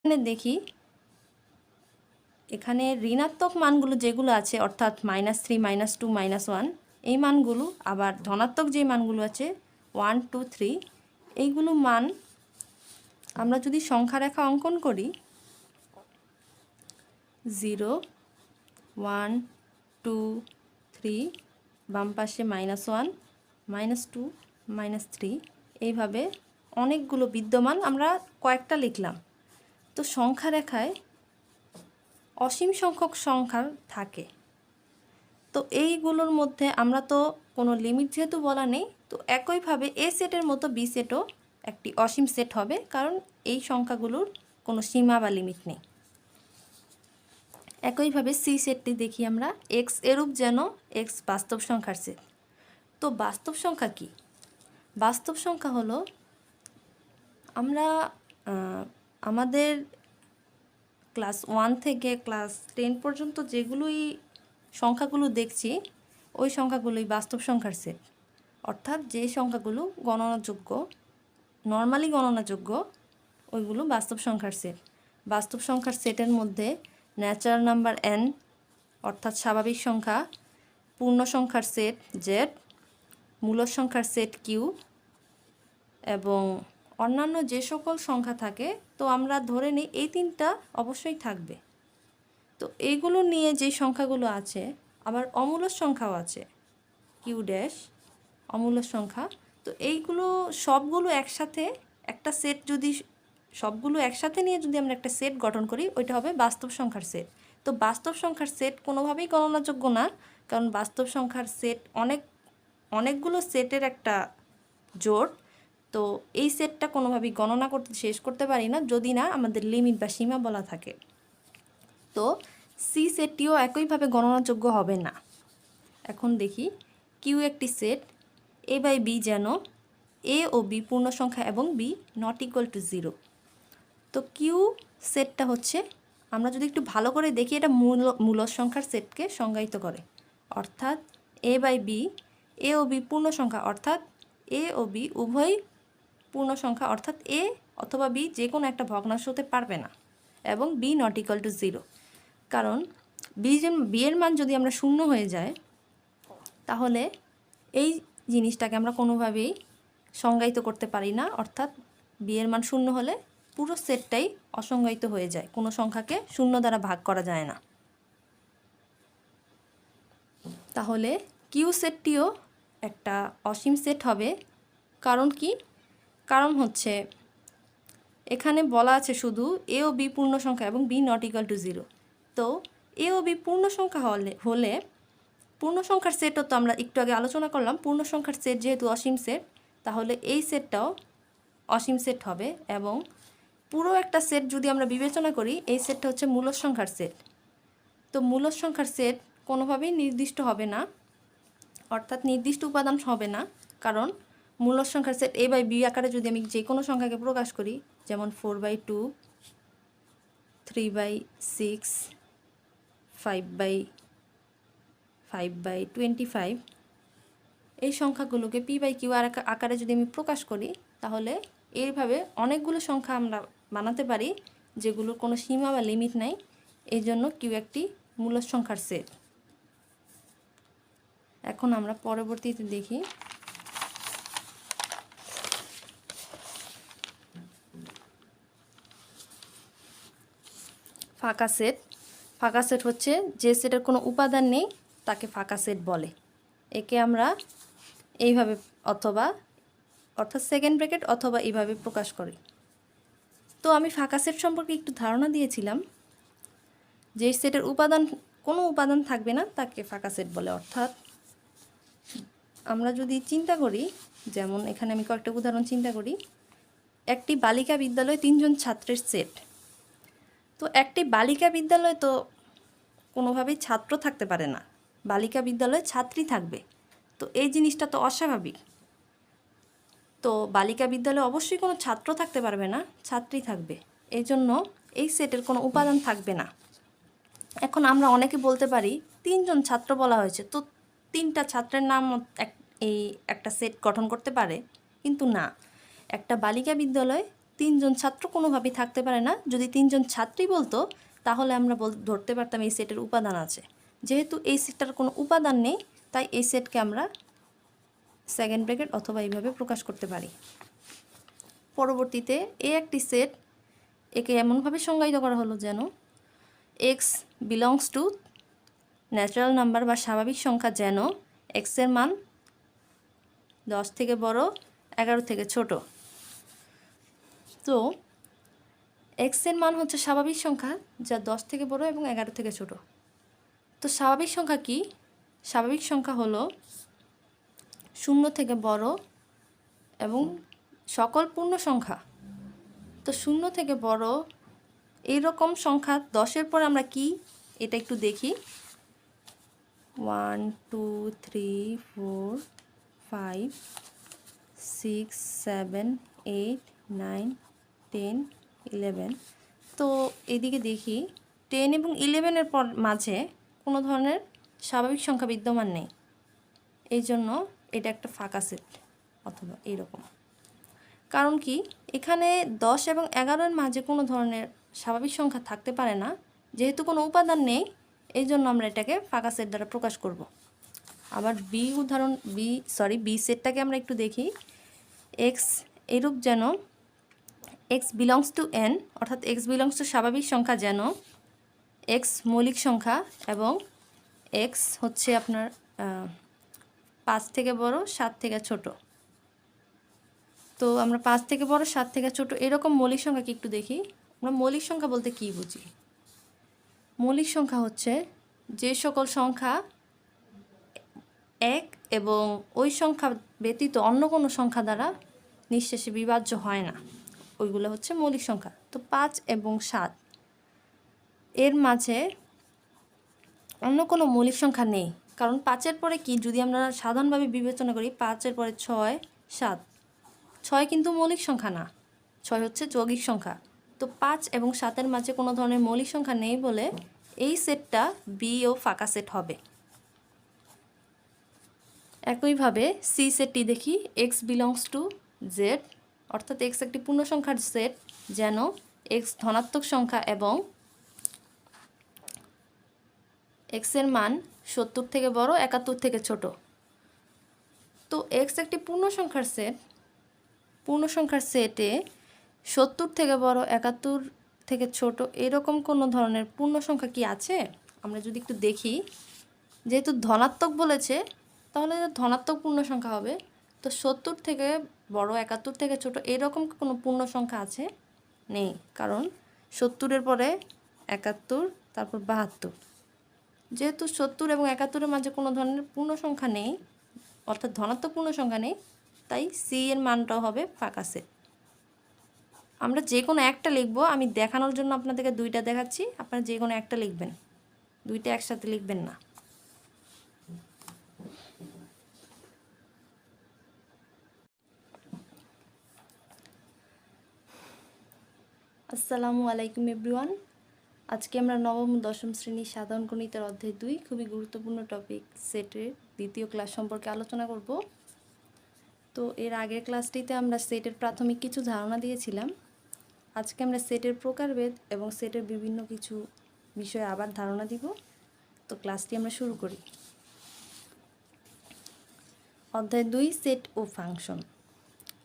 দেখি এখানে ঋণাত্মক মানগুলো যেগুলো আছে অর্থাৎ -3 -2 -1 এই মানগুলো, আবার ধনাত্মক যে মানগুলো আছে 1 2 3 এইগুলো মান আমরা যদি সংখ্যা রেখা অঙ্কন করি 0 1 2 3 বাম পাশে -1 -2 -3 এইভাবে অনেকগুলো বিদ্যমান আমরা কয়েকটা লিখলাম। তো সংখ্যা রেখায় অসীম সংখ্যক সংখ্যা থাকে, তো এইগুলোর মধ্যে আমরা তো কোনো লিমিট যেহেতু বলা নেই, তো একইভাবে এ সেটের মতো বি সেটও একটি অসীম সেট হবে, কারণ এই সংখ্যাগুলোর কোনো সীমা বা লিমিট নেই। একইভাবে সি সেটটি দেখি আমরা, এক্স এরূপ যেন এক্স বাস্তব সংখ্যার সেট। তো বাস্তব সংখ্যা কি? বাস্তব সংখ্যা হলো আমরা আমাদের ক্লাস 1 থেকে ক্লাস 10 পর্যন্ত যেগুলোই সংখ্যাগুলো দেখছি ওই সংখ্যাগুলোই বাস্তব সংখ্যার সেট, অর্থাৎ যে সংখ্যাগুলো গণনাযোগ্য, নর্মালি গণনাযোগ্য, ওইগুলো বাস্তব সংখ্যার সেট। বাস্তব সংখ্যার সেটের মধ্যে ন্যাচারাল নাম্বার n অর্থাৎ স্বাভাবিক সংখ্যা, পূর্ণ সংখ্যার সেট z, মূলদ সংখ্যার সেট q এবং অন্যান্য যে সকল সংখ্যা থাকে, তো আমরা ধরে নিই এই তিনটা অবশ্যই থাকবে। তো এইগুলো নিয়ে যে সংখ্যাগুলো আছে, আবার অমূলদ সংখ্যাও আছে q ড্যাশ, অমূলদ সংখ্যা। তো এইগুলো সবগুলো একসাথে একটা সেট, যদি সবগুলো একসাথে নিয়ে যদি আমরা একটা সেট গঠন করি ওইটা হবে বাস্তব সংখ্যার সেট। তো বাস্তব সংখ্যার সেট কোনোভাবেই গণনাযোগ্য না, কারণ বাস্তব সংখ্যার সেট অনেকগুলো সেটের একটা জোড়। তো এই সেটটা কোনোভাবেই গণনা করতে শেষ করতে পারি না যদি না আমাদের লিমিট বা সীমা বলা থাকে। তো সি সেটটিও একইভাবে গণনাযোগ্য হবে না। এখন দেখি কিউ একটি সেট, এ বাই বি যেন এ ও বি পূর্ণ সংখ্যা এবং বি নট ইকুয়াল টু 0। তো কিউ সেটটা হচ্ছে, আমরা যদি একটু ভালো করে দেখি, এটা মূলদ সংখ্যার সেটকে সংজ্ঞায়িত করে, অর্থাৎ এ বাই বি, এ ও বি পূর্ণ সংখ্যা অর্থাৎ এ ও বি উভয় পূর্ণ সংখ্যা, অর্থাৎ এ অথবা বি যে কোনো একটা ভগ্নাংশ হতে পারবে না, এবং বি নট ইকুয়াল টু 0। কারণ বি এর মান যদি আমরা শূন্য হয়ে যায়, তাহলে এই জিনিসটাকে আমরা কোনোভাবেই সংজ্ঞায়িত করতে পারি না, অর্থাৎ বি এর মান শূন্য হলে পুরো সেটটাই অসংজ্ঞায়িত হয়ে যায়, কোনো সংখ্যাকে শূন্য দ্বারা ভাগ করা যায় না। তাহলে কিউ সেটটিও একটা অসীম সেট হবে। কারণ কি? কারণ হচ্ছে এখানে বলা আছে শুধু এ ও বি পূর্ণ সংখ্যা এবং বি নট ইকুয়াল টু 0। তো এ ও বি পূর্ণ সংখ্যা হলে পূর্ণ সংখ্যার সেটও তো আমরা একটু আগে আলোচনা করলাম, পূর্ণ সংখ্যার সেট যেহেতু অসীম সেট, তাহলে এই সেটটাও অসীম সেট হবে। এবং পুরো একটা সেট যদি আমরা বিবেচনা করি, এই সেটটা হচ্ছে মূলদ সংখ্যার সেট। তো মূলদ সংখ্যার সেট কোনোভাবেই নির্দিষ্ট হবে না, অর্থাৎ নির্দিষ্ট উপাদান হবে না, কারণ মূলদ সংখ্যার সেট এ বাই বি আকারে যদি আমি যে কোনো সংখ্যাকে প্রকাশ করি, যেমন 4/2, 3/6, 5/25, এই সংখ্যাগুলোকে পি বাই কিউ আকারে যদি আমি প্রকাশ করি, তাহলে এইভাবে অনেকগুলো সংখ্যা আমরা বানাতে পারি যেগুলোর কোনো সীমা বা লিমিট নাই। এই জন্য কিউ একটি মূলদ সংখ্যার সেট। এখন আমরা পরবর্তীতে দেখি ফাঁকা সেট। ফাঁকা সেট হচ্ছে যে সেটের কোনো উপাদান নেই তাকে ফাঁকা সেট বলে। একে আমরা এইভাবে অর্থাৎ সেকেন্ড ব্র্যাকেট অথবা এইভাবে প্রকাশ করি। তো আমি ফাঁকা সেট সম্পর্কে একটু ধারণা দিয়েছিলাম, যে সেটের কোনো উপাদান থাকবে না তাকে ফাঁকা সেট বলে। অর্থাৎ আমরা যদি চিন্তা করি, যেমন এখানে আমি কয়েকটা উদাহরণ চিন্তা করি, একটি বালিকা বিদ্যালয়ে 3 জন ছাত্রের সেট। তো একটি বালিকা বিদ্যালয়ে তো কোনোভাবেই ছাত্র থাকতে পারে না, বালিকা বিদ্যালয়ে ছাত্রী থাকবে। তো এই জিনিসটা তো অস্বাভাবিক। তো বালিকা বিদ্যালয়ে অবশ্যই কোনো ছাত্র থাকতে পারবে না, ছাত্রী থাকবে। এই জন্য এই সেটের কোনো উপাদান থাকবে না। এখন আমরা অনেকে বলতে পারি 3 জন ছাত্র বলা হয়েছে, তো 3টা ছাত্রের নাম এই একটা সেট গঠন করতে পারে, কিন্তু না। একটা বালিকা বিদ্যালয় তিনজন ছাত্র কোনোভাবেই থাকতে পারে না। যদি তিনজন ছাত্রী বলতো তাহলে আমরা ধরতে পারতাম এই সেটের উপাদান আছে। যেহেতু এই সেটটার কোনো উপাদান নেই, তাই এই সেটকে আমরা সেকেন্ড ব্র্যাকেট অথবা এইভাবে প্রকাশ করতে পারি। পরবর্তীতে একটি সেট, একে এমনভাবে সংজ্ঞায়িত করা হলো যেন x belongs to natural number বা স্বাভাবিক সংখ্যা যেন এক্সের মান 10 থেকে বড়, 11 থেকে ছোট। তো এক্সের মান হচ্ছে স্বাভাবিক সংখ্যা যা 10 থেকে বড় এবং 11 থেকে ছোট। তো স্বাভাবিক সংখ্যা কি? স্বাভাবিক সংখ্যা হলো 0 থেকে বড় এবং সকল পূর্ণ সংখ্যা। তো 0 থেকে বড় এইরকম সংখ্যা 10-এর পর আমরা কি এটা একটু দেখি। 1 2 3 4 5 6 7 8 9 10 11। তো এদিকে দেখি 10 এবং 11-এর পর মাঝে কোনো ধরনের স্বাভাবিক সংখ্যা বিদ্যমান নেই, এই জন্য এটা একটা ফাঁকা সেট অথবা এইরকম। কারণ কি, এখানে 10 এবং 11-এর মাঝে কোনো ধরনের স্বাভাবিক সংখ্যা থাকতে পারে না, যেহেতু কোনো উপাদান নেই, এই জন্য আমরা এটাকে ফাঁকা সেট দ্বারা প্রকাশ করব। আবার বি সেটটাকে আমরা একটু দেখি। এক্স এরূপ যেন এক্স বিলংস টু এন, অর্থাৎ এক্স বিলংস টু স্বাভাবিক সংখ্যা যেন এক্স মৌলিক সংখ্যা এবং এক্স হচ্ছে আপনার 5 থেকে বড়, 7 থেকে ছোট। তো আমরা 5 থেকে বড়, 7 থেকে ছোট এরকম মৌলিক সংখ্যাকে একটু দেখি। আমরা মৌলিক সংখ্যা বলতে কী বুঝি? মৌলিক সংখ্যা হচ্ছে যে সকল সংখ্যা এক এবং ওই সংখ্যা ব্যতীত অন্য কোনো সংখ্যা দ্বারা নিঃশেষে বিভাজ্য হয় না, ওইগুলো হচ্ছে মৌলিক সংখ্যা। তো 5 এবং 7 এর মাঝে অন্য কোনো মৌলিক সংখ্যা নেই, কারণ 5-এর পরে কি, যদি আমরা সাধারণভাবে বিবেচনা করি 5-এর পরে 6 7, 6 কিন্তু মৌলিক সংখ্যা না, 6 হচ্ছে যৌগিক সংখ্যা। তো 5 এবং 7-এর মাঝে কোনো ধরনের মৌলিক সংখ্যা নেই বলে এই সেটটা বি ও ফাঁকা সেট হবে। একইভাবে সি সেটটি দেখি। এক্স বিলংস টু জেড, অর্থাৎ এক্স একটি পূর্ণ সংখ্যার সেট যেন এক্স ধনাত্মক সংখ্যা এবং এক্সের মান 70 থেকে বড়, 71 থেকে ছোট। তো এক্স একটি পূর্ণ সংখ্যার সেট, পূর্ণ সংখ্যার সেটে 70 থেকে বড়, 71 থেকে ছোট এরকম কোনো ধরনের পূর্ণ সংখ্যা কি আছে? আমরা যদি একটু দেখি, যেহেতু ধনাত্মক বলেছে তাহলে ধনাত্মক পূর্ণ সংখ্যা হবে। তো 70 থেকে বড়, 71 থেকে ছোট এরকম কোনো পূর্ণ সংখ্যা আছে? নেই, কারণ 70-এর পরে 71, তারপর 72। যেহেতু 70 এবং 71-এর মাঝে কোনো ধরনের পূর্ণ সংখ্যা নেই, অর্থাৎ ধনাত্মক পূর্ণ সংখ্যা নেই, তাই সি এর মানটাও হবে ফাঁকা সেট। আমরা যে কোনো একটা লিখব, আমি দেখানোর জন্য আপনাদেরকে দুইটা দেখাচ্ছি, আপনারা যে কোনো একটা লিখবেন, দুইটা একসাথে লিখবেন না। আসসালামু আলাইকুম এভরিওয়ান। আজকে আমরা নবম ও দশম শ্রেণীর সাধারণ গণিতের অধ্যায় 2 খুবই গুরুত্বপূর্ণ টপিক সেটের দ্বিতীয় ক্লাস সম্পর্কে আলোচনা করব। তো এর আগের ক্লাসটিতে আমরা সেটের প্রাথমিক কিছু ধারণা দিয়েছিলাম। আজকে আমরা সেটের প্রকারভেদ এবং সেটের বিভিন্ন কিছু বিষয়ে আবার ধারণা দিব। তো ক্লাসটি আমরা শুরু করি। অধ্যায় 2, সেট ও ফাংশন।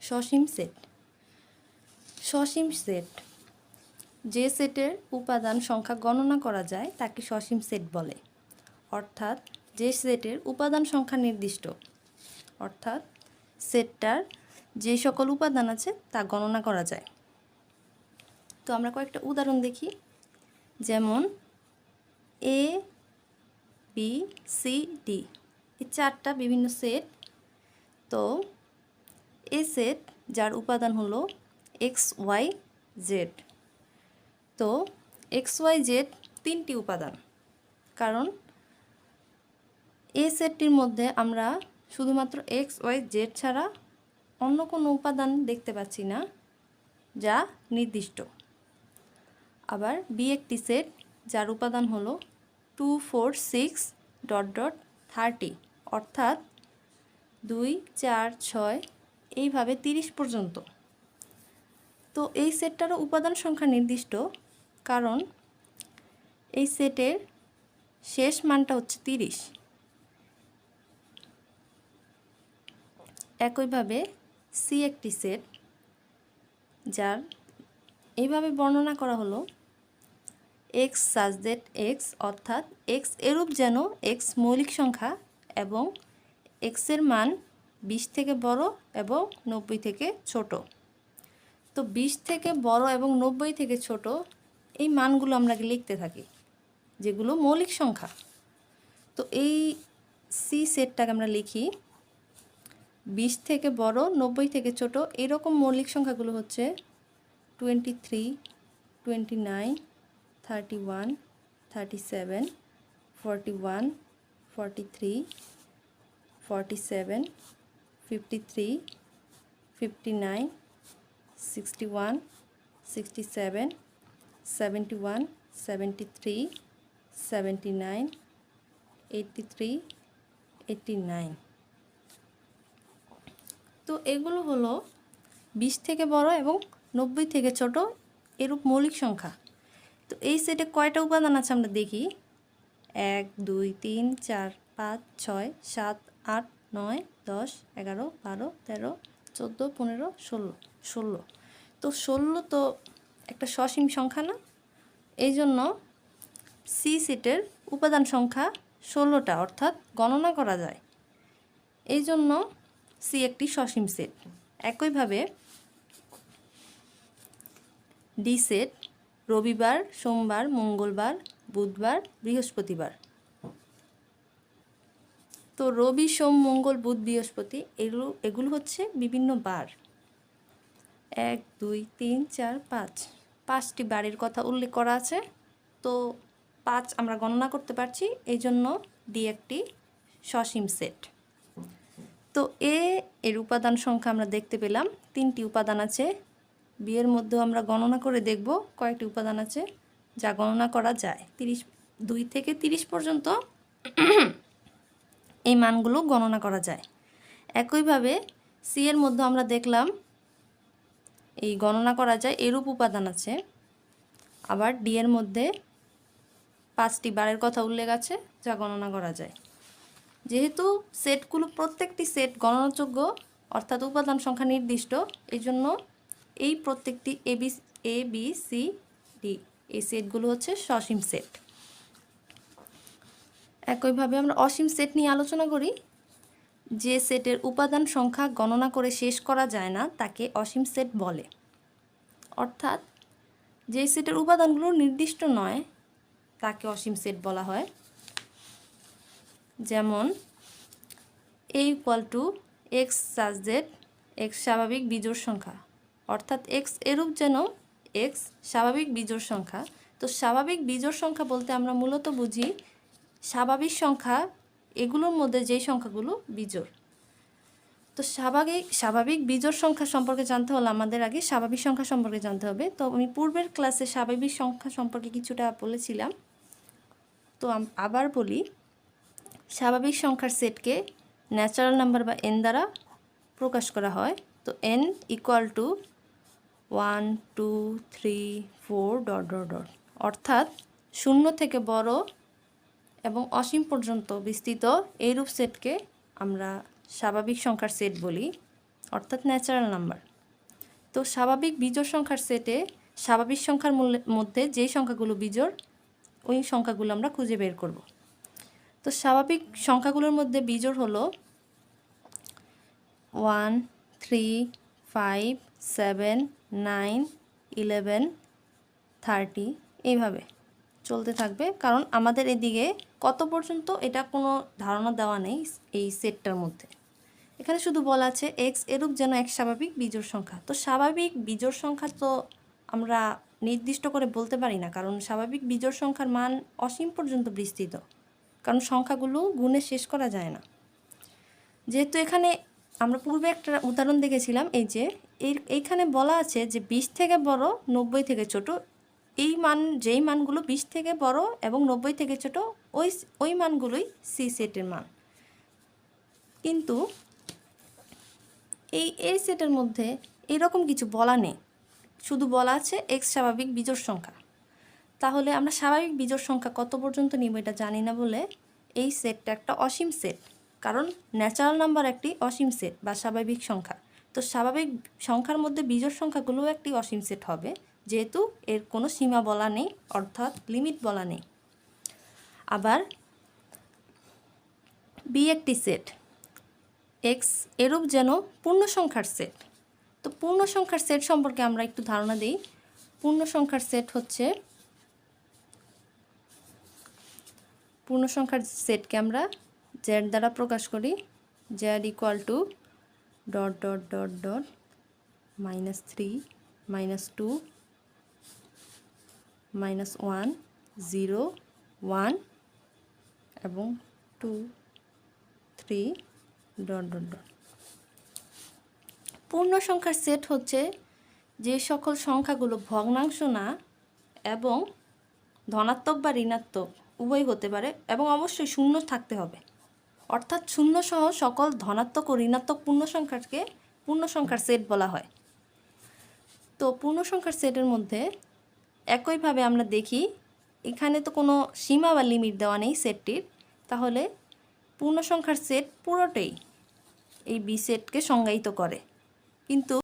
সসীম সেট। সসীম সেট, যে সেটের উপাদান সংখ্যা গণনা করা যায় তাকে সসীম সেট বলে। অর্থাৎ যে সেটের উপাদান সংখ্যা নির্দিষ্ট, অর্থাৎ সেটটার যে সকল উপাদান আছে তা গণনা করা যায়। তো আমরা কয়েকটা উদাহরণ দেখি, যেমন এ বি সি ডি, এই 4টা বিভিন্ন সেট। তো এ সেট যার উপাদান হলো এক্স ওয়াই জেড। তো এক্স ওয়াই জেড 3টি উপাদান, কারণ এ সেটটির মধ্যে আমরা শুধুমাত্র এক্স ওয়াই জেড ছাড়া অন্য কোনো উপাদান দেখতে পাচ্ছি না যা নির্দিষ্ট। আবার বি একটি সেট যার উপাদান হলো 2 4 6 30, অর্থাৎ 2 4 6 এইভাবে 30 পর্যন্ত। তো এই সেটটারও উপাদান সংখ্যা নির্দিষ্ট, কারণ এই সেটের শেষ মানটা হচ্ছে 30। একইভাবে সি একটি সেট যার এইভাবে বর্ণনা করা হলো এক্স সাজ দ্যাট এক্স, অর্থাৎ এক্স এরূপ যেন এক্স মৌলিক সংখ্যা এবং এক্সের মান 20 থেকে বড় এবং 90 থেকে ছোট। তো 20 থেকে বড় এবং 90 থেকে ছোট এই মানগুলো আমরা লিখতে থাকি, যেগুলো মৌলিক সংখ্যা। তো এই সি সেটটাকে আমরা লিখি 20 থেকে বড়, 90 থেকে ছোট। এরকম মৌলিক সংখ্যাগুলো হচ্ছে 23, 29, 31, 37, 41, 43, 47, 53, 59, 61, 67, 71, 73, 79, 83, 89। তো এগুলো হলো 20 থেকে বড় এবং 90 থেকে ছোট এরূপ মৌলিক সংখ্যা। তো এই সেটে কয়টা উপাদান আছে আমরা দেখি। 1, 2, 3, 4, 5, 6, 7, 8, 9, 10, 11, 12, 13, 14, 15, 16। তো 16 তো একটা সসীম সংখ্যা না, এই জন্য সি সেটের উপাদান সংখ্যা 16টা, অর্থাৎ গণনা করা যায়। এই জন্য সি একটি সসীম সেট। একইভাবে ডি সেট রবিবার, সোমবার, মঙ্গলবার, বুধবার, বৃহস্পতিবার। তো রবি, সোম, মঙ্গল, বুধ, বৃহস্পতি এগুলো হচ্ছে বিভিন্ন বার। 1, 2, 3, 4, 5 5টি বারের কথা উল্লেখ করা আছে। তো 5 আমরা গণনা করতে পারছি, এই জন্য ডি একটি সসীম সেট। তো এর উপাদান সংখ্যা আমরা দেখতে পেলাম 3টি উপাদান আছে। বি এর মধ্যেও আমরা গণনা করে দেখব কয়েকটি উপাদান আছে যা গণনা করা যায়। 2 থেকে 30 পর্যন্ত এই মানগুলো গণনা করা যায়। একইভাবে সি এর মধ্যে আমরা দেখলাম এই গণনা করা যায় এরূপ উপাদান আছে। আবার ডি এর মধ্যে 5টি বারের কথা উল্লেখ আছে যা গণনা করা যায়। যেহেতু সেটগুলো প্রত্যেকটি সেট গণনাযোগ্য, অর্থাৎ উপাদান সংখ্যা নির্দিষ্ট, এই জন্য এই প্রত্যেকটি এ বি সি ডি এই সেটগুলো হচ্ছে সসীম সেট। একইভাবে আমরা অসীম সেট নিয়ে আলোচনা করি। যে সেটের উপাদান সংখ্যা গণনা করে শেষ করা যায় না তাকে অসীম সেট বলে। অর্থাৎ যে সেটের উপাদানগুলো নির্দিষ্ট নয় তাকে অসীম সেট বলা হয়। যেমন A equal to X such that X স্বাভাবিক বিজোড় সংখ্যা, অর্থাৎ এক্স এরূপ যেন এক্স স্বাভাবিক বিজোড় সংখ্যা। তো স্বাভাবিক বিজোড় সংখ্যা বলতে আমরা মূলত বুঝি স্বাভাবিক সংখ্যা এগুলোর মধ্যে যেই সংখ্যাগুলো বিজোড়। তো স্বাভাবিক বিজোড় সংখ্যা সম্পর্কে জানতে হলে আমাদের আগে স্বাভাবিক সংখ্যা সম্পর্কে জানতে হবে। তো আমি পূর্বের ক্লাসে স্বাভাবিক সংখ্যা সম্পর্কে কিছুটা বলেছিলাম, তো আবার বলি। স্বাভাবিক সংখ্যার সেটকে ন্যাচারাল নাম্বার বা এন দ্বারা প্রকাশ করা হয়। তো N equal to 1, 2, 3, 4 dot dot dot, অর্থাৎ 0 থেকে বড় এবং অসীম পর্যন্ত বিস্তৃত এইরূপ সেটকে আমরা স্বাভাবিক সংখ্যার সেট বলি, অর্থাৎ ন্যাচারাল নাম্বার। তো স্বাভাবিক বিজোড় সংখ্যার সেটে স্বাভাবিক সংখ্যার মধ্যে যেই সংখ্যাগুলো বিজোড় ওই সংখ্যাগুলো আমরা খুঁজে বের করব। তো স্বাভাবিক সংখ্যাগুলোর মধ্যে বিজোড় হলো 1, 3, 5, 7, 9, 11, 30 এইভাবে চলতে থাকবে, কারণ আমাদের এদিকে কত পর্যন্ত এটা কোনো ধারণা দেওয়া নেই এই সেটটার মধ্যে। এখানে শুধু বলা আছে এক্স এরূপ যেন এক স্বাভাবিক বিজোড় সংখ্যা। তো স্বাভাবিক বিজোড় সংখ্যা তো আমরা নির্দিষ্ট করে বলতে পারি না, কারণ স্বাভাবিক বিজোড় সংখ্যার মান অসীম পর্যন্ত বিস্তৃত, কারণ সংখ্যাগুলো গুণে শেষ করা যায় না। যেহেতু এখানে আমরা পূর্বে একটা উদাহরণ দেখেছিলাম, এই যে এইখানে বলা আছে যে 20 থেকে বড়, 90 থেকে ছোট, যেই মানগুলো 20 থেকে বড় এবং 90 থেকে ছোট ওই মানগুলোই সি সেটের মান। কিন্তু এই সেটের মধ্যে এরকম কিছু বলা নেই। শুধু বলা আছে এক্স স্বাভাবিক বিজোড় সংখ্যা। তাহলে আমরা স্বাভাবিক বিজোড় সংখ্যা কত পর্যন্ত নিব এটা জানি না বলে এই সেটটা একটা অসীম সেট, কারণ ন্যাচারাল নাম্বার একটি অসীম সেট বা স্বাভাবিক সংখ্যা। তো স্বাভাবিক সংখ্যার মধ্যে বিজোড় সংখ্যাগুলোও একটি অসীম সেট হবে, যেহেতু এর কোনো সীমা বলা নেই, অর্থাৎ লিমিট বলা নেই। আবার বি একটি সেট, এক্স এরূপ যেন পূর্ণ সংখ্যার সেট। তো পূর্ণ সংখ্যার সেট সম্পর্কে আমরা একটু ধারণা দিই। পূর্ণ সংখ্যার সেট হচ্ছে, পূর্ণ সংখ্যার সেটকে আমরা জেড দ্বারা প্রকাশ করি। Z equal to dot dot dot dot -3 -2 -1 0 1 এবং 2 3 ডট ডট ডট। পূর্ণ সংখ্যার সেট হচ্ছে যে সকল সংখ্যাগুলো ভগ্নাংশ না এবং ধনাত্মক বা ঋণাত্মক উভয় হতে পারে, এবং অবশ্যই শূন্য থাকতে হবে। অর্থাৎ শূন্য সহ সকল ধনাত্মক ও ঋণাত্মক পূর্ণ সংখ্যাকে পূর্ণ সংখ্যার সেট বলা হয়। তো পূর্ণ সংখ্যার সেটের মধ্যে একইভাবে আমরা দেখি, এখানে তো কোনো সীমা বা লিমিট দেওয়া নেই সেটটির, তাহলে পূর্ণ সংখ্যার সেট পুরোটাই এই বি সেটকে সংজ্ঞায়িত করে। কিন্তু